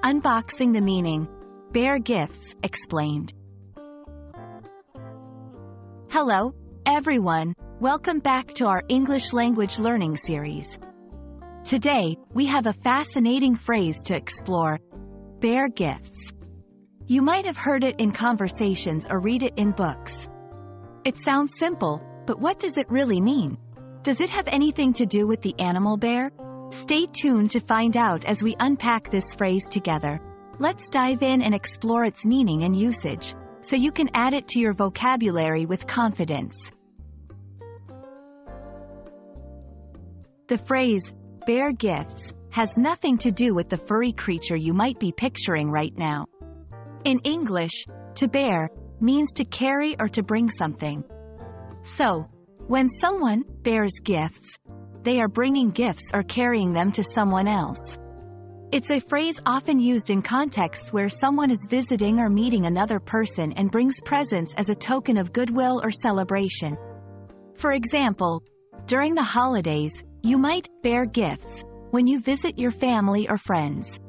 Unboxing the meaning. Bear gifts, explained. Hello, everyone. Welcome back to our English language learning series. Today, we have a fascinating phrase to explore. Bear gifts. You might have heard it in conversations or read it in books. It sounds simple, but what does it really mean? Does it have anything to do with the animal bear? Stay tuned to find out as we unpack this phrase together. Let's dive in and explore its meaning and usage, so you can add it to your vocabulary with confidence. The phrase, bear gifts, has nothing to do with the furry creature you might be picturing right now. In English, to bear means to carry or to bring something. So, when someone bears gifts, they are bringing gifts or carrying them to someone else. It's a phrase often used in contexts where someone is visiting or meeting another person and brings presents as a token of goodwill or celebration. For example, during the holidays, you might bear gifts when you visit your family or friends.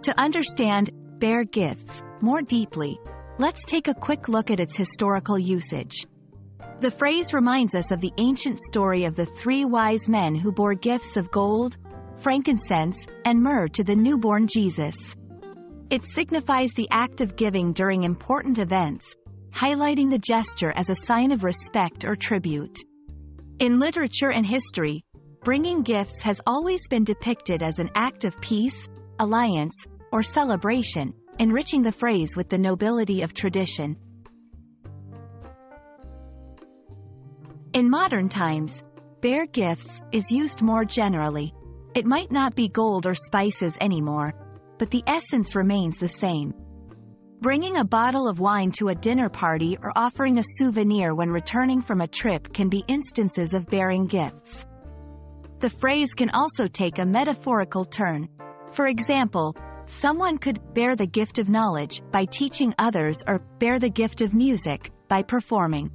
To understand bear gifts more deeply, let's take a quick look at its historical usage. The phrase reminds us of the ancient story of the three wise men who bore gifts of gold, frankincense, and myrrh to the newborn Jesus. It signifies the act of giving during important events, highlighting the gesture as a sign of respect or tribute. In literature and history, bringing gifts has always been depicted as an act of peace, alliance, or celebration, enriching the phrase with the nobility of tradition. In modern times, bear gifts is used more generally. It might not be gold or spices anymore, but the essence remains the same. Bringing a bottle of wine to a dinner party or offering a souvenir when returning from a trip can be instances of bearing gifts. The phrase can also take a metaphorical turn. For example, someone could bear the gift of knowledge by teaching others or bear the gift of music by performing.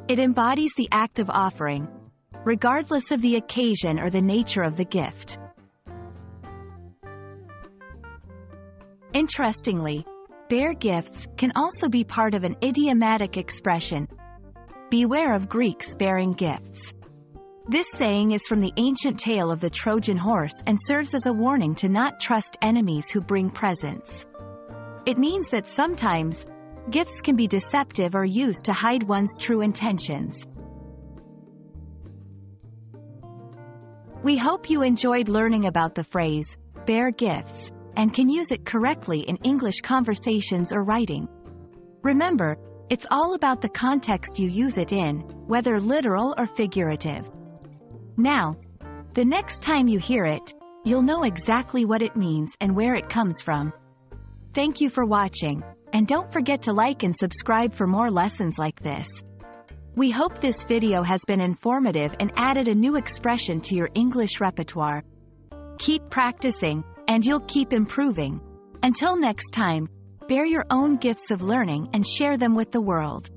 It embodies the act of offering, regardless of the occasion or the nature of the gift. Interestingly, bear gifts can also be part of an idiomatic expression. Beware of Greeks bearing gifts. This saying is from the ancient tale of the Trojan horse and serves as a warning to not trust enemies who bring presents. It means that sometimes, gifts can be deceptive or used to hide one's true intentions. We hope you enjoyed learning about the phrase, bear gifts, and can use it correctly in English conversations or writing. Remember, it's all about the context you use it in, whether literal or figurative. Now, the next time you hear it, you'll know exactly what it means and where it comes from. Thank you for watching, and don't forget to like and subscribe for more lessons like this. We hope this video has been informative and added a new expression to your English repertoire. Keep practicing, and you'll keep improving. Until next time, bear your own gifts of learning and share them with the world.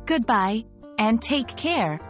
Goodbye, and take care.